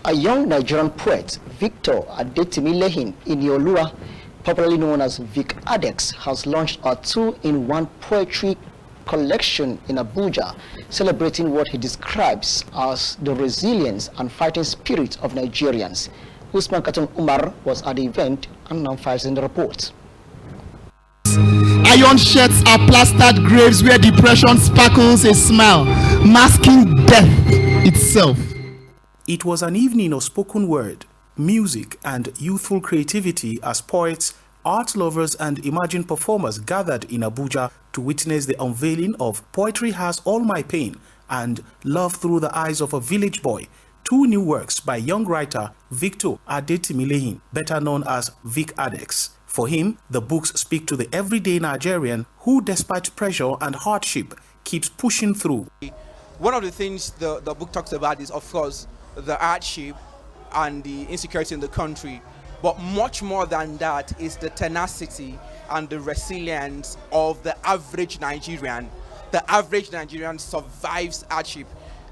A young Nigerian poet, Adetimilehin Inioluwa, popularly known as Vic'Adex, has launched a 2-in-1 poetry collection in Abuja, celebrating what he describes as the resilience and fighting spirit of Nigerians. Usman Katun Umar was at the event and now files in the report. Iron shirts are plastered graves where depression sparkles a smile, masking death itself. It was an evening of spoken word, music, and youthful creativity as poets, art lovers, and emerging performers gathered in Abuja to witness the unveiling of Poetry Has All My Pain and Love Through the Eyes of a Village Boy, two new works by young writer Adetimilehin, better known as Vic'Adex. For him, the books speak to the everyday Nigerian who, despite pressure and hardship, keeps pushing through. One of the things the book talks about is, of course, the hardship and the insecurity in the country, but much more than that is the tenacity and the resilience of the average Nigerian. The average Nigerian survives hardship,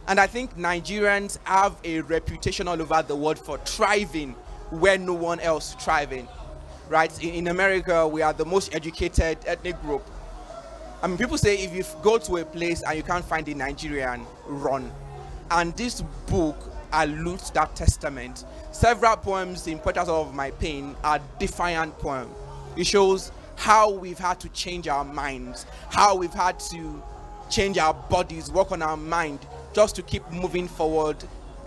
and I think Nigerians have a reputation all over the world for thriving where no one else is thriving. Right? In America, we are the most educated ethnic group. I mean, people say if you go to a place and you can't find a Nigerian, run. And this book alludes that testament. Several poems in Poetry Has All My Pain are defiant poems. It shows how we've had to change our minds, how we've had to change our bodies, work on our mind, just to keep moving forward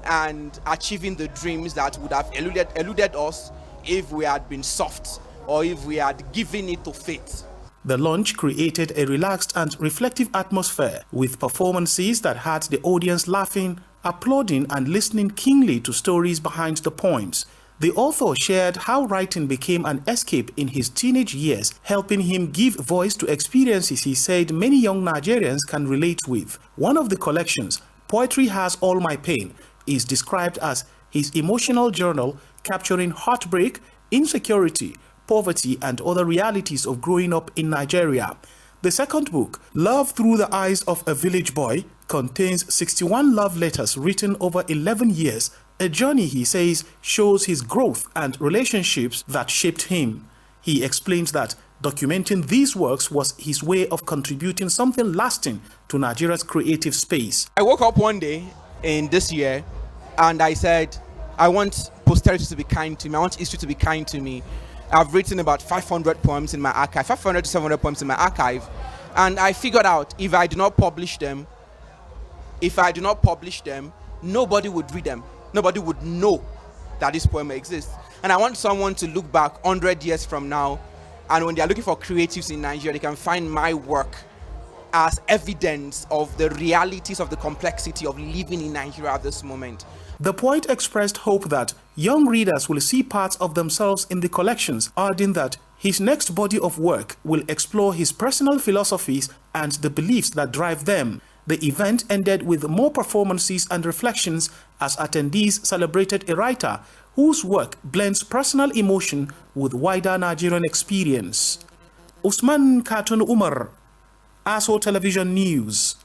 and achieving the dreams that would have eluded us if we had been soft or if we had given it to fate. The launch created a relaxed and reflective atmosphere with performances that had the audience laughing, applauding, and listening keenly to stories behind the poems. The author shared how writing became an escape in his teenage years, helping him give voice to experiences he said many young Nigerians can relate with. One of the collections, Poetry Has All My Pain, is described as his emotional journal capturing heartbreak, insecurity, poverty, and other realities of growing up in Nigeria. The second book, Love Through the Eyes of a Village Boy, contains 61 love letters written over 11 years, a journey he says shows his growth and relationships that shaped him. He explains that documenting these works was his way of contributing something lasting to Nigeria's creative space. I woke up one day in this year and I said, I want posterity to be kind to me. I want history to be kind to me. I've written about 500 poems in my archive, 500 to 700 poems in my archive. And I figured out if I do not publish them, nobody would read them. Nobody would know that this poem exists. And I want someone to look back 100 years from now, and when they are looking for creatives in Nigeria, they can find my work as evidence of the realities of the complexity of living in Nigeria at this moment. The poet expressed hope that young readers will see parts of themselves in the collections, adding that his next body of work will explore his personal philosophies and the beliefs that drive them. The event ended with more performances and reflections as attendees celebrated a writer whose work blends personal emotion with wider Nigerian experience. Usman Katun Umar, ASO Television News.